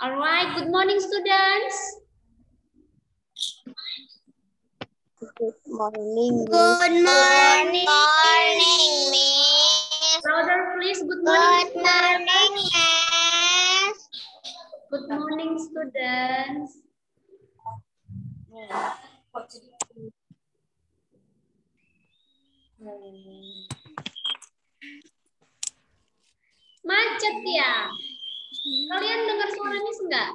All right, good morning, students. Good morning. Good morning, Miss. Louder, please. Good morning. Good morning, Miss. Good morning, students. Macet ya? Kalian dengar suara Miss enggak?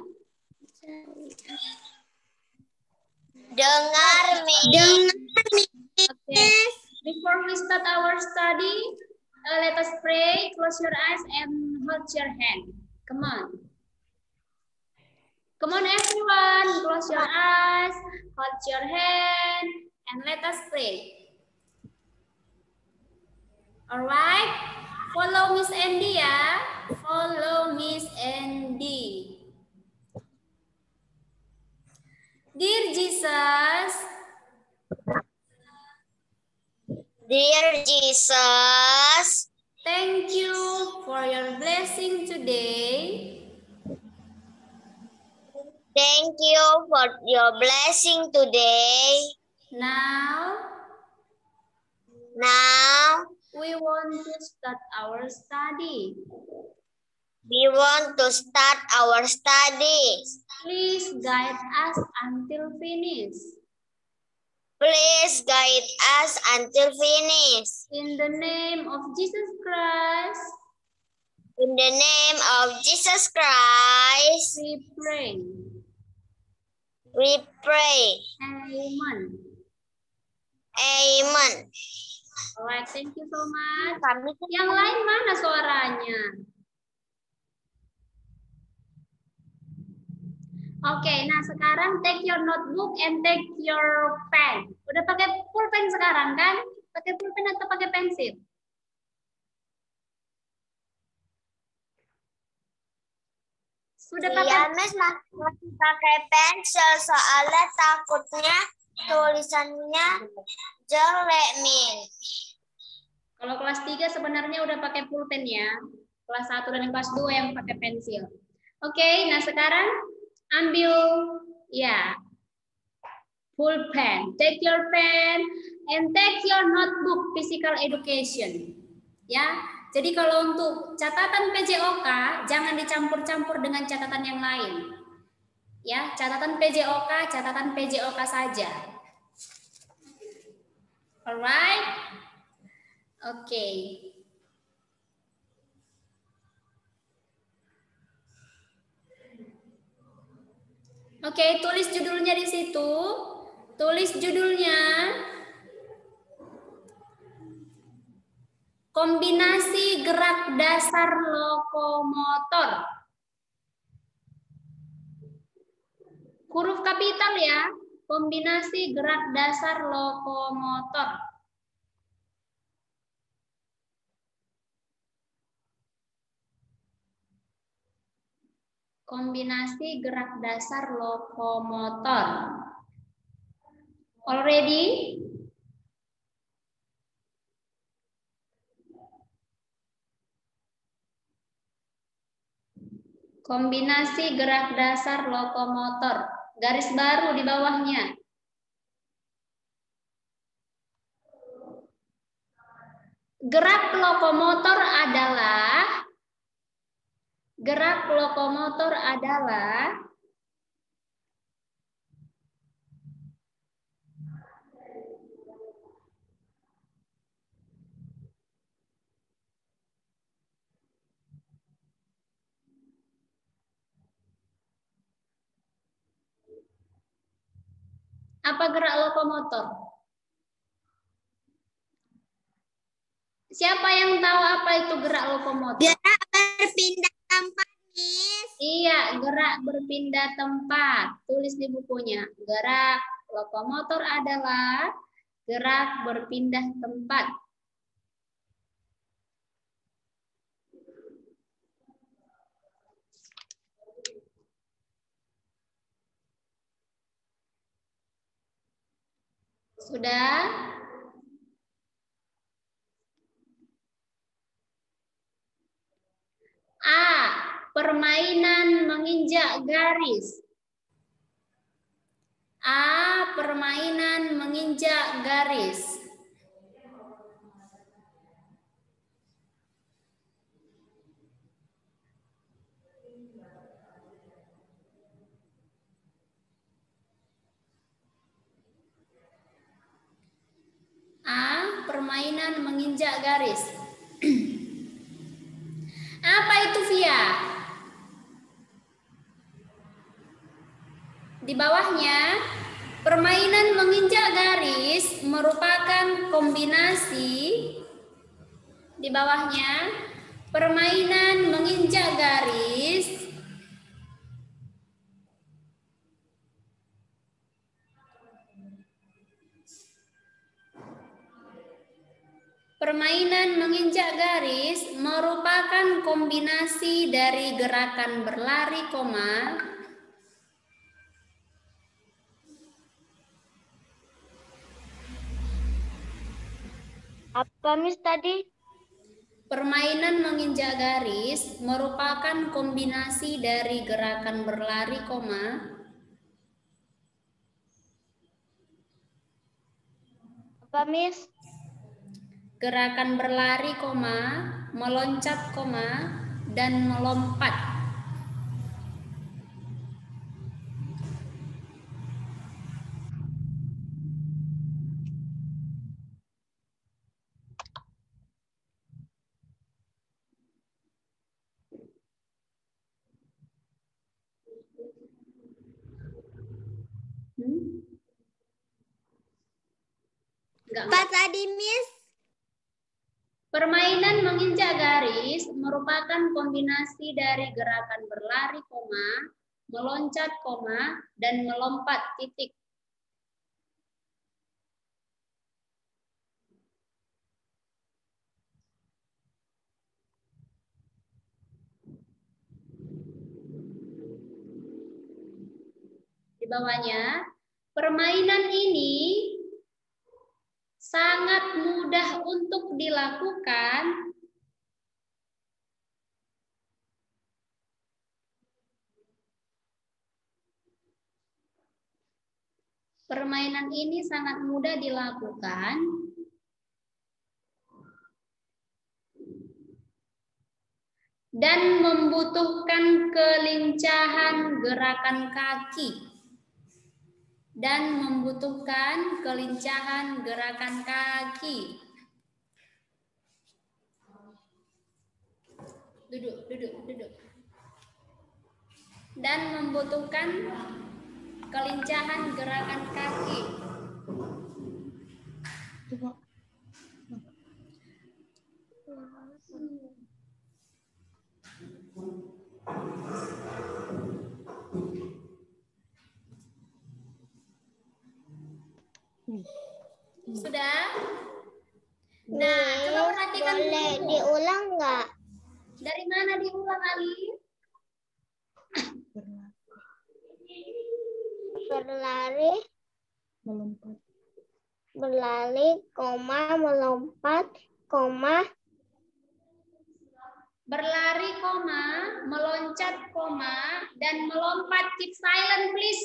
Dengar, Miss. Okay. Before we start our study, let us pray. Close your eyes and hold your hand. Come on. Come on, everyone. Close your eyes, hold your hand, and let us pray. All right. Follow Miss Andy ya. Follow Miss Andy. Dear Jesus, Dear Jesus, thank you for your blessing today. thank you for your blessing today. Now, we want to start our study. We want to start our studies. Please guide us until finish. Please guide us until finish. In the name of Jesus Christ, In the name of Jesus Christ, we pray. we pray. Amen. Amen. Alright, thank you so much. Kami Yang lain mana suaranya? Oke, nah sekarang take your notebook and take your pen. Udah pakai pulpen sekarang kan? Pakai pulpen atau pakai pensil? Sudah pakai? Iya, Miss, masih pakai pensil soalnya takutnya tulisannya jelek, Miss. Kalau kelas 3 sebenarnya udah pakai pulpen ya. Kelas 1 dan kelas 2 yang pakai pensil. Oke, nah sekarang ambil ya pulpen. Take your pen and take your notebook physical education. Ya. Jadi kalau untuk catatan PJOK jangan dicampur-campur dengan catatan yang lain. Ya, catatan PJOK saja. Alright? Oke. Oke, tulis judulnya di situ. Tulis judulnya kombinasi gerak dasar lokomotor. Huruf kapital ya. Kombinasi gerak dasar lokomotor. Kombinasi gerak dasar lokomotor. Already? Kombinasi gerak dasar lokomotor. Garis baru di bawahnya. Gerak lokomotor adalah apa gerak lokomotor? Siapa yang tahu apa itu gerak lokomotor? Gerak berpindah tempat, Miss. Iya, gerak berpindah tempat. Tulis di bukunya. Gerak lokomotor adalah gerak berpindah tempat. Sudah? A. permainan menginjak garis. A. Permainan menginjak garis. A. Permainan menginjak garis. Apa itu, Via? Di bawahnya, permainan menginjak garis merupakan kombinasi. Di bawahnya, permainan menginjak garis merupakan kombinasi dari gerakan berlari, Apa Miss tadi? Permainan menginjak garis merupakan kombinasi dari gerakan berlari, Apa Miss? gerakan berlari, meloncat, dan melompat. Apa tadi Miss? Permainan menginjak garis merupakan kombinasi dari gerakan berlari, meloncat, dan melompat, titik. Di bawahnya, permainan ini sangat mudah untuk dilakukan dan membutuhkan kelincahan gerakan kaki. Duduk. Dan membutuhkan kelincahan gerakan kaki. Sudah? Nah, coba perhatikan boleh dulu. diulang nggak? Dari mana diulang, Ali? Berlari, melompat, Berlari, meloncat, dan melompat. Keep silent, please.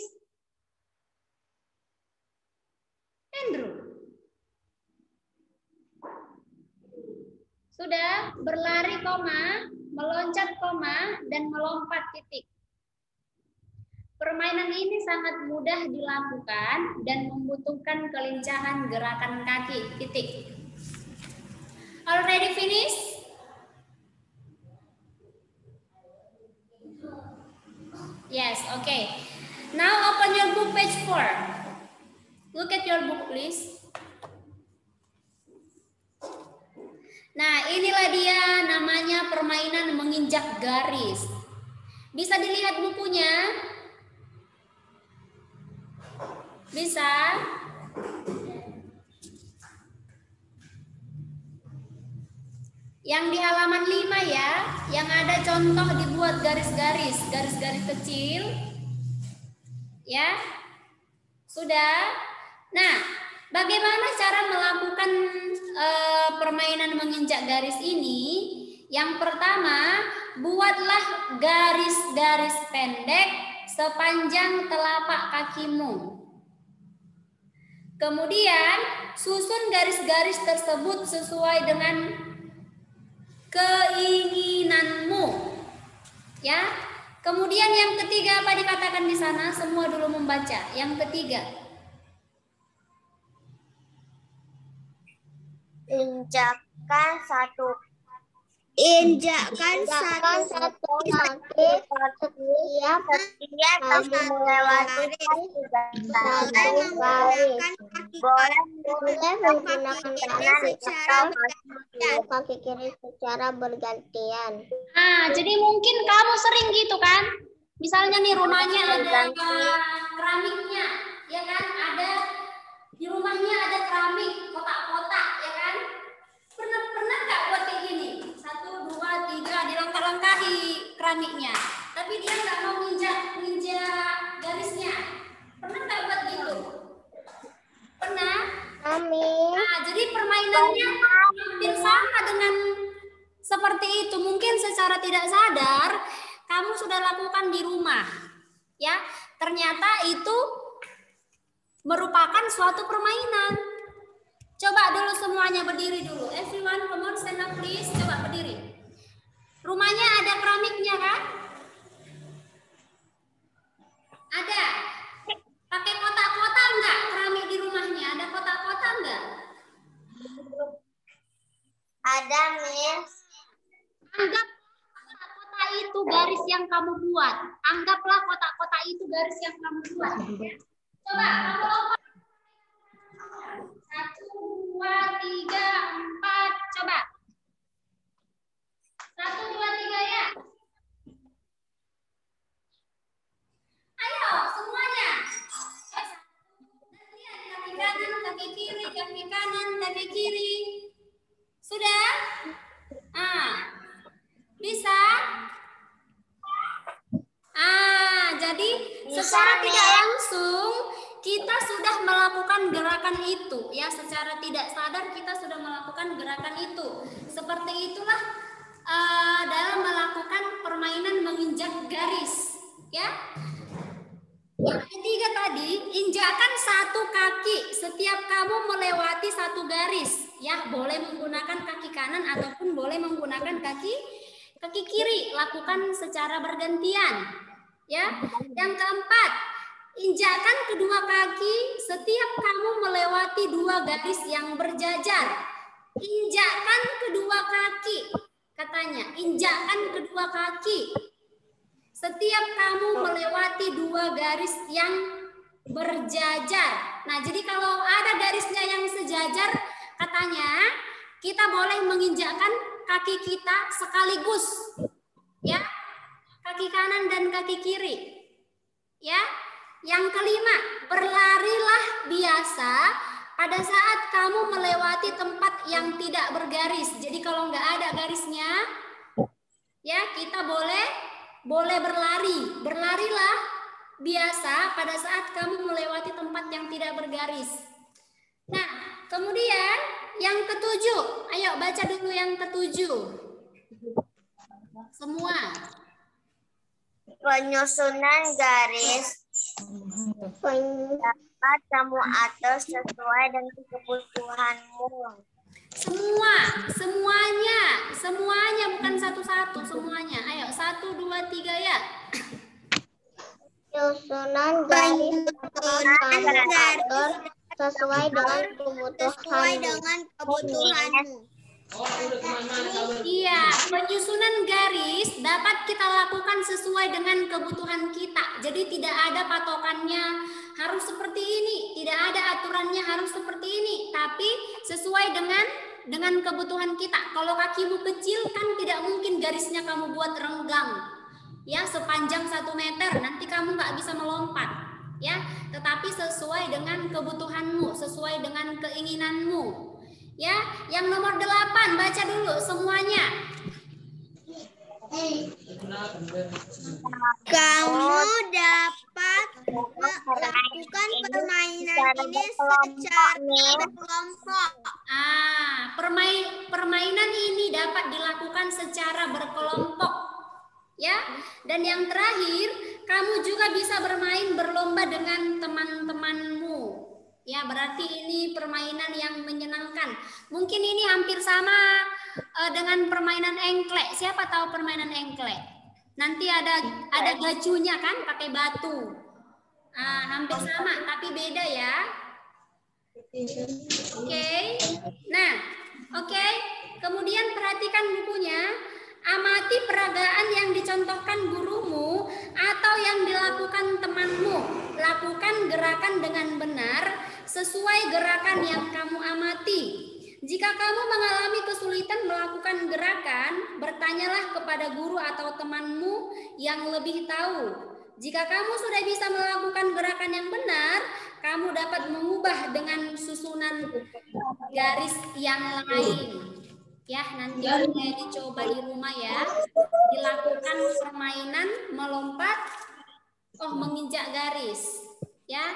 Andrew. Sudah, berlari, meloncat, dan melompat, titik. Permainan ini sangat mudah dilakukan dan membutuhkan kelincahan gerakan kaki, titik. Already finished? Yes, okay. Now open your book, page 4. Look at your book, please. Nah, inilah dia namanya permainan menginjak garis. Bisa dilihat bukunya? Bisa? Yang di halaman 5 ya, yang ada contoh dibuat garis-garis kecil. Ya? Sudah? Nah, bagaimana cara melakukan permainan menginjak garis ini? Yang pertama, buatlah garis-garis pendek sepanjang telapak kakimu. Kemudian, susun garis-garis tersebut sesuai dengan keinginanmu. Ya. Kemudian yang ketiga apa dikatakan di sana? Semua dulu membaca. Yang ketiga. Injakkan satu Injakkan satu kaki setiap kamu melewati boleh menggunakan kaki kiri secara bergantian. Nah, jadi mungkin kamu sering gitu kan? Misalnya nih rumahnya ada keramiknya, ya kan? Ada di rumahnya ada keramik, kotak-kotak, ya kan? Pernah nggak buat kayak gini? 1, 2, 3 dilangkah-langkahi keramiknya. Tapi dia nggak mau nginjak garisnya. Pernah nggak buat gitu? Pernah? Amin. Nah, jadi permainannya hampir sama dengan seperti itu. Mungkin secara tidak sadar kamu sudah lakukan di rumah. Ya, ternyata itu merupakan suatu permainan. Coba dulu semuanya berdiri dulu. Everyone, come on, stand up please. Coba berdiri. Rumahnya ada keramiknya kan? Ada. Pakai kotak-kotak enggak keramik di rumahnya? Ada kotak-kotak enggak? ada, Miss. Anggap kotak-kotak itu garis yang kamu buat. Anggaplah kotak-kotak itu garis yang kamu buat. Coba kamu lompat. 1, 2, 3, 4. Coba. 1, 2, 3 ya. Ayo semuanya. Lihat kaki kanan, kaki kiri, kaki kanan, kaki kiri. Sudah? Bisa? Jadi secara tidak langsung kita sudah melakukan gerakan itu, ya. Secara tidak sadar kita sudah melakukan gerakan itu. Seperti itulah dalam melakukan permainan menginjak garis, ya. Yang ketiga tadi, injakkan satu kaki setiap kamu melewati satu garis, ya. Boleh menggunakan kaki kanan ataupun boleh menggunakan kaki kiri. Lakukan secara bergantian, ya. Yang keempat, injakkan kedua kaki setiap kamu melewati dua garis yang berjajar. Injakkan kedua kaki, katanya. Injakkan kedua kaki setiap kamu melewati dua garis yang berjajar. Nah, jadi kalau ada garisnya yang sejajar, katanya kita boleh menginjakkan kaki kita sekaligus, ya. Kaki kanan dan kaki kiri, ya. Yang kelima, berlarilah biasa pada saat kamu melewati tempat yang tidak bergaris. Jadi kalau nggak ada garisnya, ya, kita boleh berlari. Berlarilah biasa pada saat kamu melewati tempat yang tidak bergaris. Nah, kemudian yang ketujuh. Ayo baca dulu yang ketujuh. Semua. Penyusunan garis dapat kamu atur sesuai dengan kebutuhanmu. Semuanya bukan satu-satu, semuanya. Ayo 1, 2, 3 ya. Susunan garis dapat kamu atur sesuai dengan kebutuhanmu. Iya, penyusunan garis dapat kita lakukan sesuai dengan kebutuhan kita. Jadi tidak ada patokannya harus seperti ini, tidak ada aturannya harus seperti ini, tapi sesuai dengan kebutuhan kita. Kalau kakimu kecil kan tidak mungkin garisnya kamu buat renggang, ya, sepanjang 1 meter, nanti kamu nggak bisa melompat, ya. Tetapi sesuai dengan kebutuhanmu, sesuai dengan keinginanmu. Ya, yang nomor 8 baca dulu semuanya. Kamu dapat melakukan permainan ini secara berkelompok. Permainan ini dapat dilakukan secara berkelompok, ya. Dan yang terakhir, kamu juga bisa bermain berlomba dengan teman-temanmu. Ya, berarti ini permainan yang menyenangkan. Mungkin ini hampir sama dengan permainan engklek. Siapa tahu permainan engklek? Nanti ada gacunya kan, pakai batu. Hampir sama, tapi beda ya. Oke. Nah, oke. Kemudian perhatikan bukunya. Amati peragaan yang dicontohkan gurumu atau yang dilakukan temanmu. Lakukan gerakan dengan benar sesuai gerakan yang kamu amati. Jika kamu mengalami kesulitan melakukan gerakan, bertanyalah kepada guru atau temanmu yang lebih tahu. Jika kamu sudah bisa melakukan gerakan yang benar, kamu dapat mengubah dengan susunan garis yang lain. Ya, nanti boleh dicoba di rumah ya. Dilakukan permainan melompat, menginjak garis. Ya,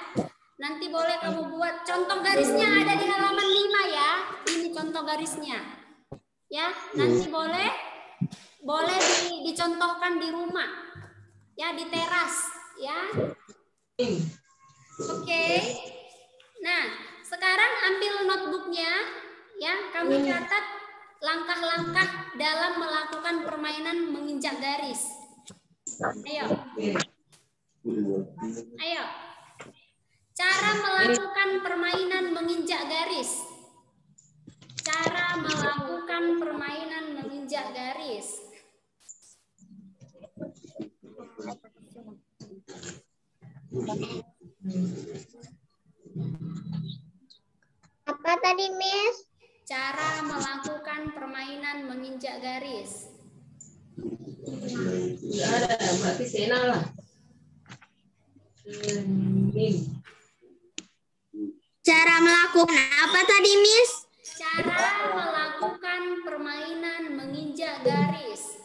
nanti boleh kamu buat contoh garisnya ada di halaman 5 ya. Ini contoh garisnya. Ya, nanti boleh dicontohkan di rumah. Ya, di teras ya. Oke. Nah, sekarang ambil notebooknya ya, kamu catat langkah-langkah dalam melakukan permainan menginjak garis. Ayo. Cara melakukan permainan menginjak garis. Cara melakukan permainan menginjak garis. Apa tadi, Miss? Cara melakukan permainan menginjak garis. Tidak ada, berarti senang lah. Cara melakukan apa tadi, Miss? Cara melakukan permainan menginjak garis.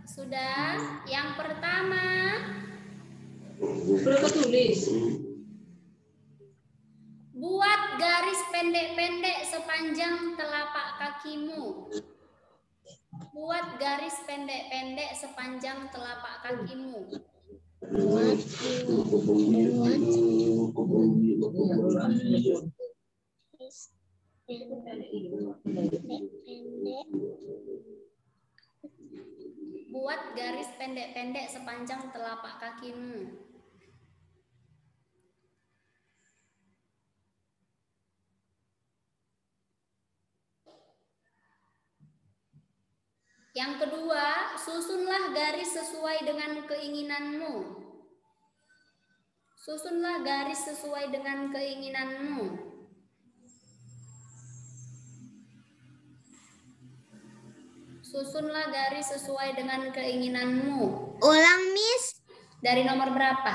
Sudah, yang pertama. Sudah ketulis. Buat garis pendek-pendek sepanjang telapak kakimu. Buat garis pendek-pendek sepanjang telapak kakimu. Buat garis pendek-pendek sepanjang telapak kakimu. Yang kedua, susunlah garis sesuai dengan keinginanmu. Susunlah garis sesuai dengan keinginanmu. Susunlah garis sesuai dengan keinginanmu. Ulang, Miss. Dari nomor berapa?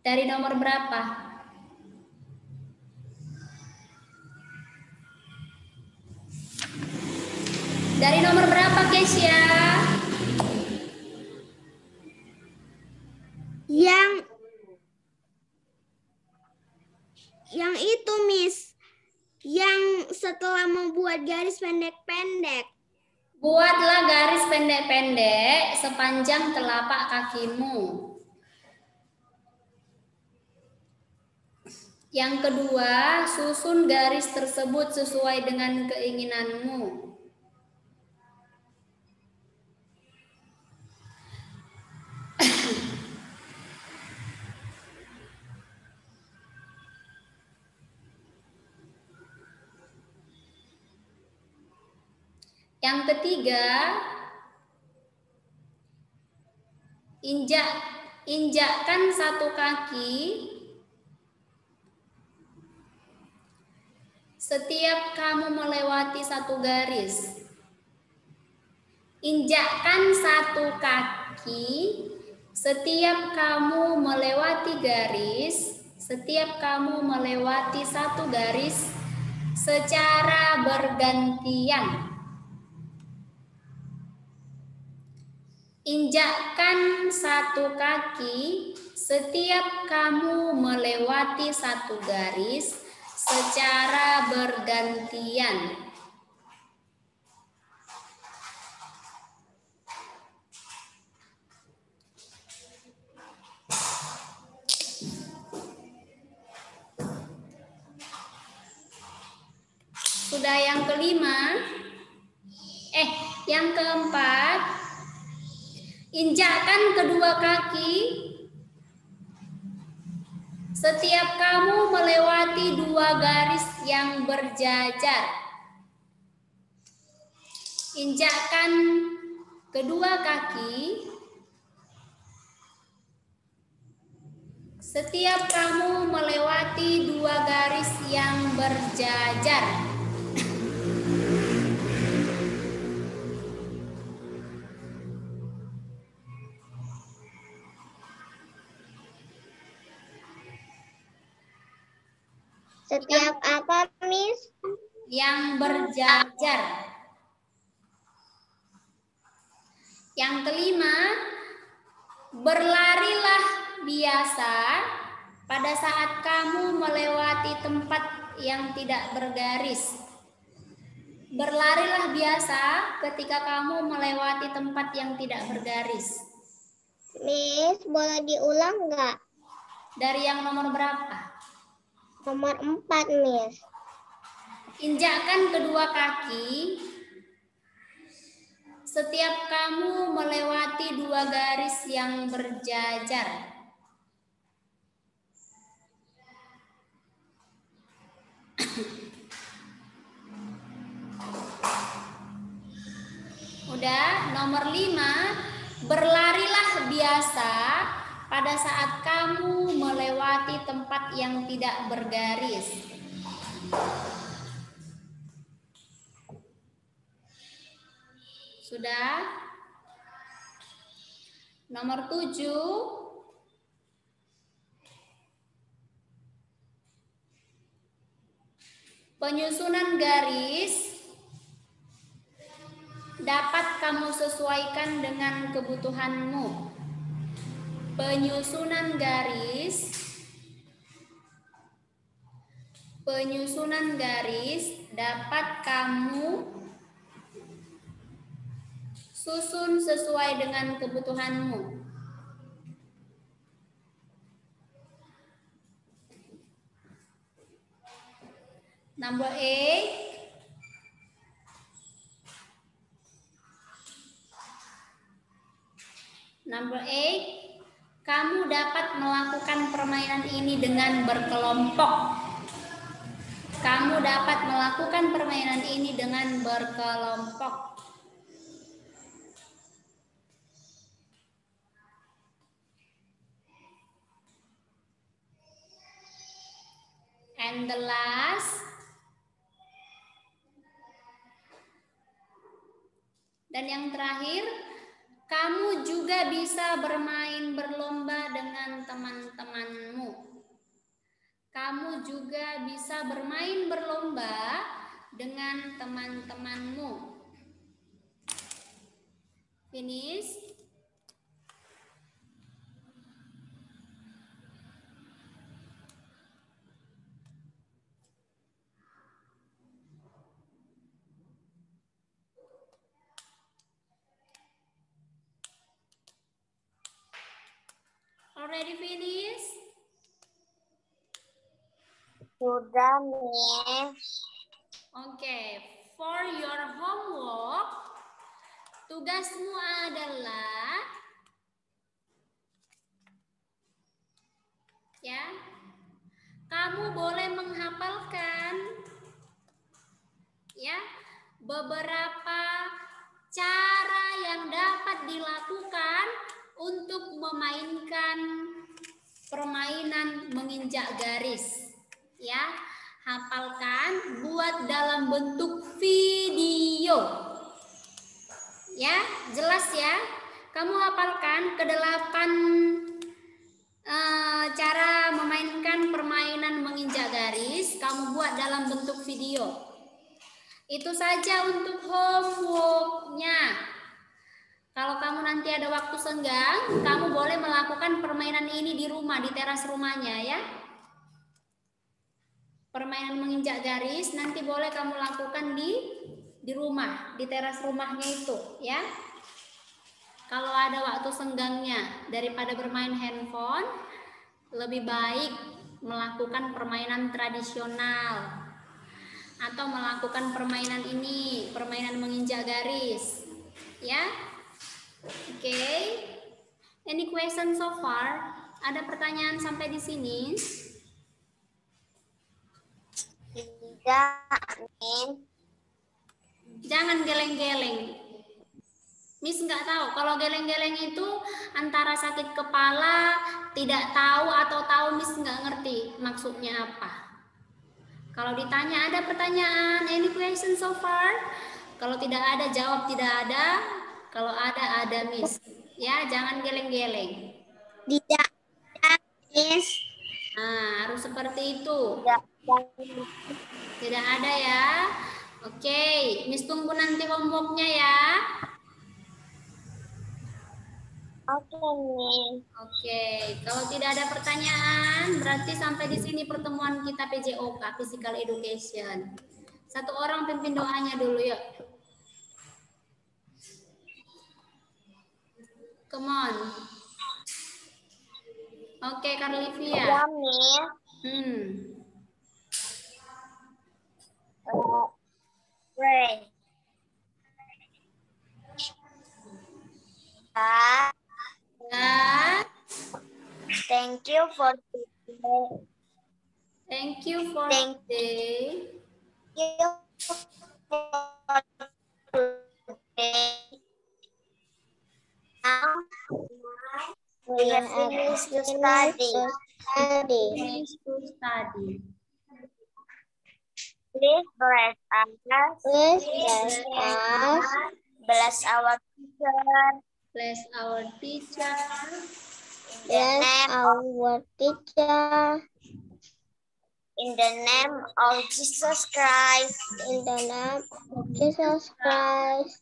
Dari nomor berapa? Dari nomor berapa, Kesia? Yang itu, Miss. Yang setelah membuat garis pendek-pendek. Buatlah garis pendek-pendek sepanjang telapak kakimu. Yang kedua, susun garis tersebut sesuai dengan keinginanmu. Yang ketiga, injakkan satu kaki setiap kamu melewati satu garis. Injakkan satu kaki Setiap kamu melewati garis, setiap kamu melewati satu garis secara bergantian. Injakkan satu kaki setiap kamu melewati satu garis secara bergantian. Sudah yang kelima. Yang keempat. Injakkan kedua kaki setiap kamu melewati dua garis yang berjajar. Injakkan kedua kaki setiap kamu melewati dua garis yang berjajar. Setiap apa, Miss? Yang berjajar. Yang kelima, berlarilah biasa pada saat kamu melewati tempat yang tidak bergaris. Berlarilah biasa ketika kamu melewati tempat yang tidak bergaris. Miss, boleh diulang nggak? Dari yang nomor berapa? Nomor 4, Miss. Injakkan kedua kaki setiap kamu melewati dua garis yang berjajar. Udah, nomor 5, berlarilah biasa pada saat kamu melewati tempat yang tidak bergaris. Sudah? Nomor 7, penyusunan garis dapat kamu sesuaikan dengan kebutuhanmu. Penyusunan garis dapat kamu susun sesuai dengan kebutuhanmu. Number 8. Number 8. Kamu dapat melakukan permainan ini dengan berkelompok. Kamu dapat melakukan permainan ini dengan berkelompok. And the last, dan yang terakhir, kamu juga bisa bermain berlomba dengan teman-temanmu. Kamu juga bisa bermain berlomba dengan teman-temanmu. Finish. Already finished? Sudah, Miss. Okay, for your homework, tugasmu adalah ya, kamu boleh menghafalkan ya beberapa cara yang dapat dilakukan untuk memainkan permainan menginjak garis. Ya, hafalkan, buat dalam bentuk video. Ya, jelas ya. Kamu hafalkan ke-8 cara memainkan permainan menginjak garis. Kamu buat dalam bentuk video. Itu saja untuk homeworknya. Kalau kamu nanti ada waktu senggang, kamu boleh melakukan permainan ini di rumah, di teras rumahnya ya. Permainan menginjak garis nanti boleh kamu lakukan di rumah, di teras rumahnya itu ya. Kalau ada waktu senggangnya, daripada bermain handphone, lebih baik melakukan permainan tradisional atau melakukan permainan ini, permainan menginjak garis ya. Oke. Any question so far? Ada pertanyaan sampai di sini? Tidak, Min. Jangan geleng-geleng. Miss nggak tahu. Kalau geleng-geleng itu antara sakit kepala, tidak tahu atau tahu, Miss nggak ngerti maksudnya apa. Kalau ditanya ada pertanyaan, any question so far? Kalau tidak ada, jawab tidak ada. Kalau ada, Miss. Ya, jangan geleng-geleng. Tidak, Miss. Nah, harus seperti itu. Tidak ada ya. Oke, Miss tunggu nanti homeworknya ya. Oke, Min. Oke, kalau tidak ada pertanyaan, berarti sampai di sini pertemuan kita PJOK, Physical Education. Satu orang pimpin doanya dulu yuk. Come on. Oke, Carlivia. Ya, Min. Pray. Thank you for today. Thank you for Thank today. you for today. Now we have finished to study. Finish to study. Please bless us. Bless our teacher. Bless our teacher. Bless our teacher. In the name of Jesus Christ. In the name of Jesus Christ.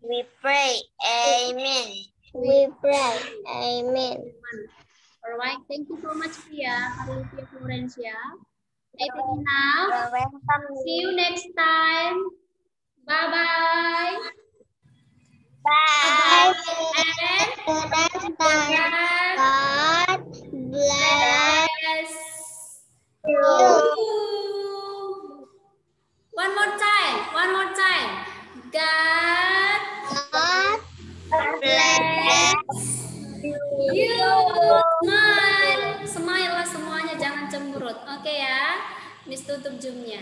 We pray. Amen. We pray. Amen. Alright, thank you so much, Pia, Carlivia Florencia. I think now. You're welcome. See you next time. Bye-bye. Bye. And God bless bless you. you. One more time. God bless you. Smile lah semuanya, jangan cemberut. Oke ya, Miss tutup Zoom-nya.